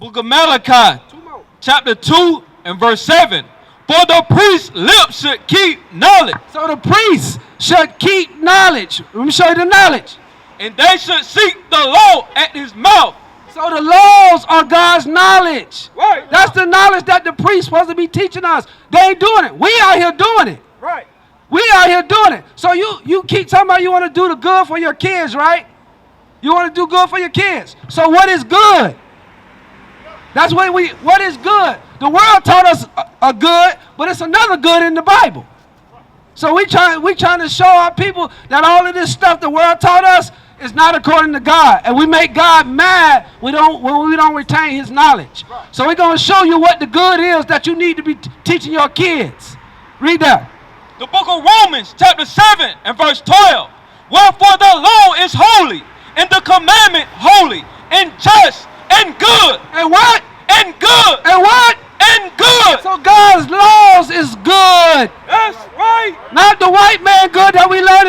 Book of Malachi, chapter 2 and verse 7. For the priest's lips should keep knowledge. So the priest should keep knowledge. Let me show you the knowledge. And they should seek the law at his mouth. So the laws are God's knowledge. Right. That's the knowledge that the priest supposed to be teaching us. They ain't doing it. We out here doing it. Right. We out here doing it. So you keep talking about you want to do the good for your kids, right? You want to do good for your kids. So what is good? That's what is good. The world taught us a good, but it's another good in the Bible. So we trying to show our people that all of this stuff the world taught us is not according to God. And we make God mad when we don't retain his knowledge. So we're going to show you what the good is that you need to be teaching your kids. Read that. The book of Romans, chapter 7 and verse 12. Wherefore the law is holy, and the commandment holy, and just, and good. And what? And good. And what? And good. So God's laws is good. That's right. Not the white man good that we learn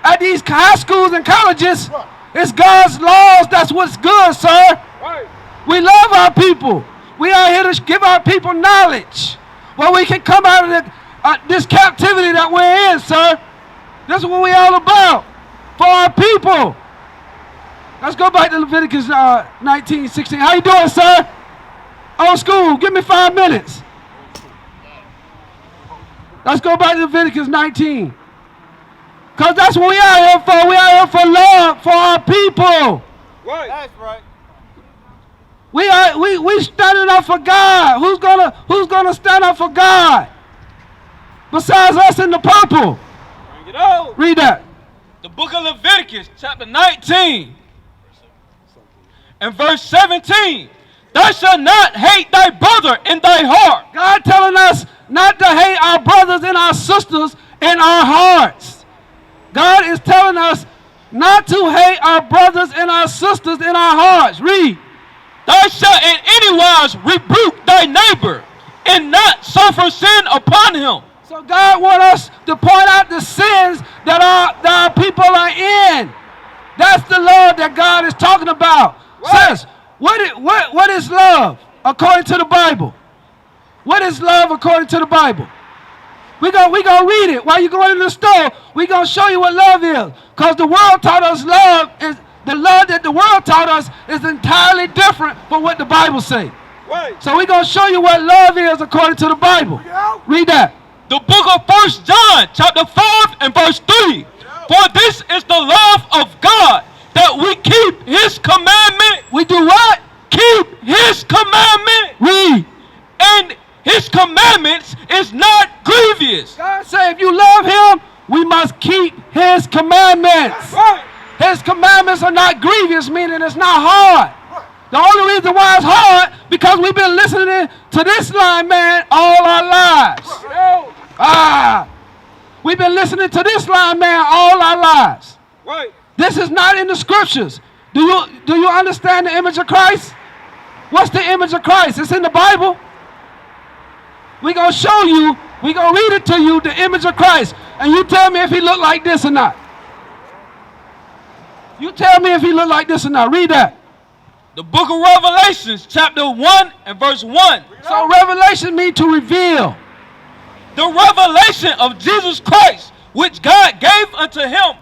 at these high schools and colleges. It's God's laws. That's what's good, sir. Right. We love our people. We are here to give our people knowledge where we can come out of this captivity that we're in, sir. That's what we're all about. For our people. Let's go back to Leviticus 19:16. How you doing, sir? Old school, give me 5 minutes. Let's go back to Leviticus 19. Because that's what we are here for. We are here for love for our people. Right. That's right. We standing up for God. Who's gonna stand up for God? Besides us in the purple. Bring it out. Read that. The book of Leviticus, chapter 19 and verse 17. Thou shalt not hate thy brother in thy heart. God telling us not to hate our brothers and our sisters in our hearts. God is telling us not to hate our brothers and our sisters in our hearts. Read. Thou shalt in any wise rebuke thy neighbor, and not suffer sin upon him. So God wants us to point out the sins that our people are in. That's the love that God is talking about. Right. Says, what is love according to the Bible? What is love according to the Bible? We're gonna read it. While you're going to the store, we're going to show you what love is. Because the world taught us love, is the love that the world taught us is entirely different from what the Bible says. Right. So we're going to show you what love is according to the Bible. Read that. The book of 1 John, chapter 5 and verse 3. For this is the love of God, that we keep his commandment. We do what? Keep his commandment. Read. And his commandments is not grievous. God said if you love him, we must keep his commandments. Right. His commandments are not grievous, meaning it's not hard. The only reason why it's hard, because we've been listening to this line man all our lives. We've been listening to this line man all our lives. Right. This is not in the scriptures. Do you understand the image of Christ? What's the image of Christ? It's in the Bible. We're going to show you, we're going to read it to you, the image of Christ. And you tell me if he looked like this or not. You tell me if he looked like this or not. Read that. The book of Revelations, chapter 1 and verse 1. So revelation means to reveal. The revelation of Jesus Christ, which God gave unto him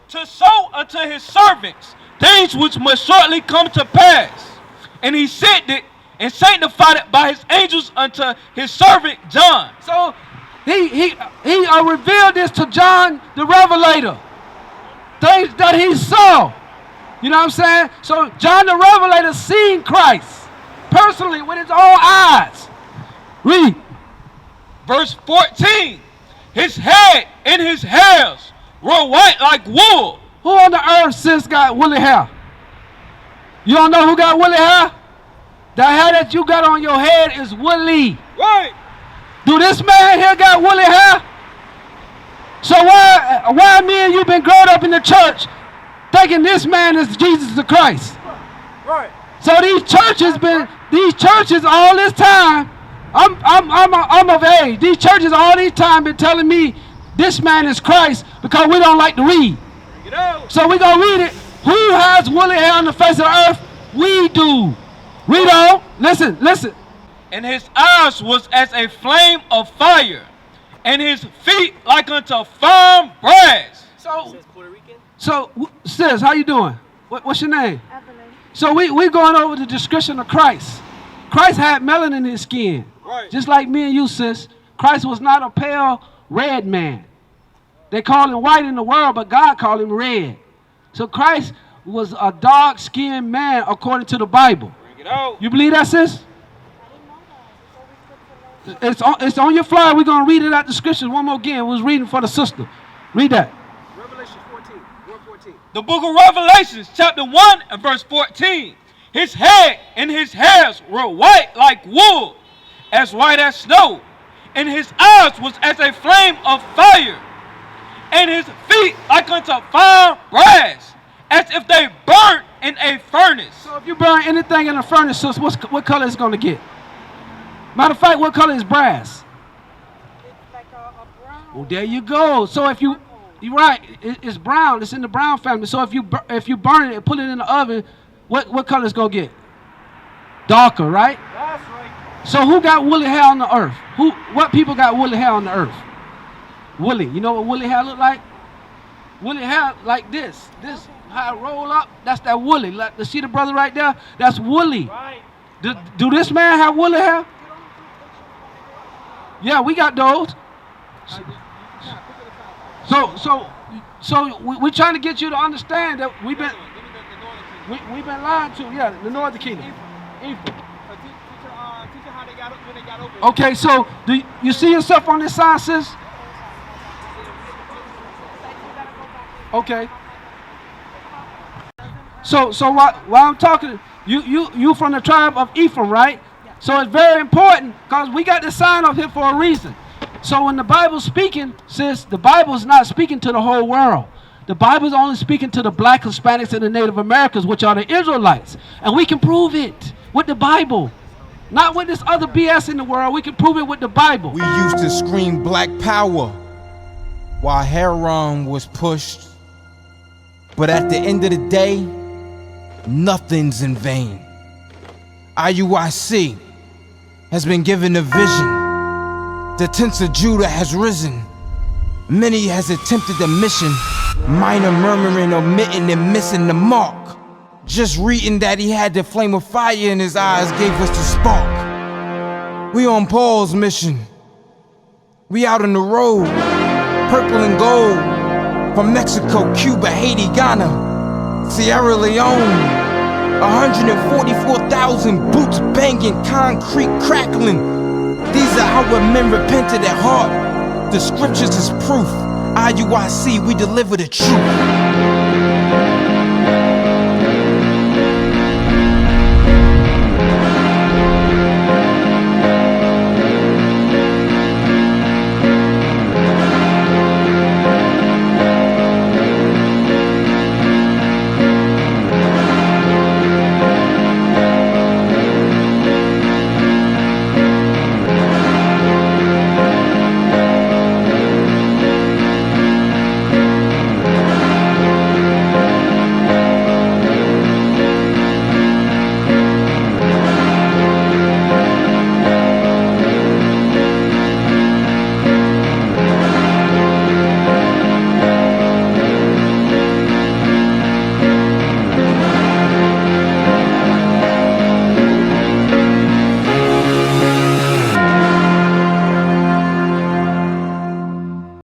to show unto his servants things which must shortly come to pass. And he sent it and sanctified it by his angels unto his servant John. So he revealed this to John the Revelator. Things that he saw. You know what I'm saying? So John the Revelator seen Christ personally with his own eyes. Read. Verse 14. His head and his hairs were white like wool. Who on the earth since got woolly hair? You don't know who got woolly hair? The hair that you got on your head is woolly. Right. Do this man here got woolly hair? So why me and you been growing up in the church thinking this man is Jesus the Christ? Right. So these churches all this time, I'm of age. These churches all this time been telling me this man is Christ because we don't like to read. Bring it out. So we gonna read it. Who has woolly hair on the face of the earth? We do. Read on. Listen, listen. And his eyes was as a flame of fire, and his feet like unto firm brass. So, sis, how you doing? What's your name? Evelyn. So we going over the description of Christ. Christ had melanin in his skin. Right. Just like me and you, sis. Christ was not a pale red man. They call him white in the world, but God called him red. So Christ was a dark-skinned man according to the Bible. Bring it out. You believe that, sis? It's on your flyer. We're going to read it out the scriptures one more again. We was reading for the sister. Read that. Revelation 14. The book of Revelations, chapter 1 and verse 14. His head and his hairs were white like wool, as white as snow. And his eyes was as a flame of fire. And his feet like unto fine brass, as if they burnt in a furnace. So if you burn anything in a furnace, sis, what color is it going to get? Matter of fact, what color is brass? It's like a brown. Well, there you go. So if you're right, it's brown. It's in the brown family. So if you burn it and put it in the oven, what color is gonna get? Darker, right? That's right. So who got woolly hair on the earth? What people got woolly hair on the earth? Woolly. You know what woolly hair look like? Woolly hair like this. This how it roll up. That's that woolly. Like see the brother right there? That's woolly. Right. Do this man have woolly hair? Yeah, we got those. So we're trying to get you to understand that we've been lied to. Yeah, the Northern Kingdom. Teach her how they got when they got over. Okay, so do you see yourself on this sign, sis? Okay. So while I'm talking, you from the tribe of Ephraim, right? So it's very important because we got this sign up here for a reason. So when the Bible's speaking, sis, the Bible's not speaking to the whole world. The Bible's only speaking to the black, Hispanics, and the Native Americans, which are the Israelites. And we can prove it with the Bible. Not with this other BS in the world. We can prove it with the Bible. We used to scream black power while Heron was pushed. But at the end of the day, nothing's in vain. IUIC has been given a vision. The tents of Judah has risen. Many has attempted the mission. Minor murmuring, omitting, and missing the mark. Just reading that he had the flame of fire in his eyes gave us the spark. We on Paul's mission. We out on the road. Purple and gold. From Mexico, Cuba, Haiti, Ghana, Sierra Leone. 144,000 boots banging, concrete crackling. These are our men repented at heart. The scriptures is proof. IUIC, we deliver the truth.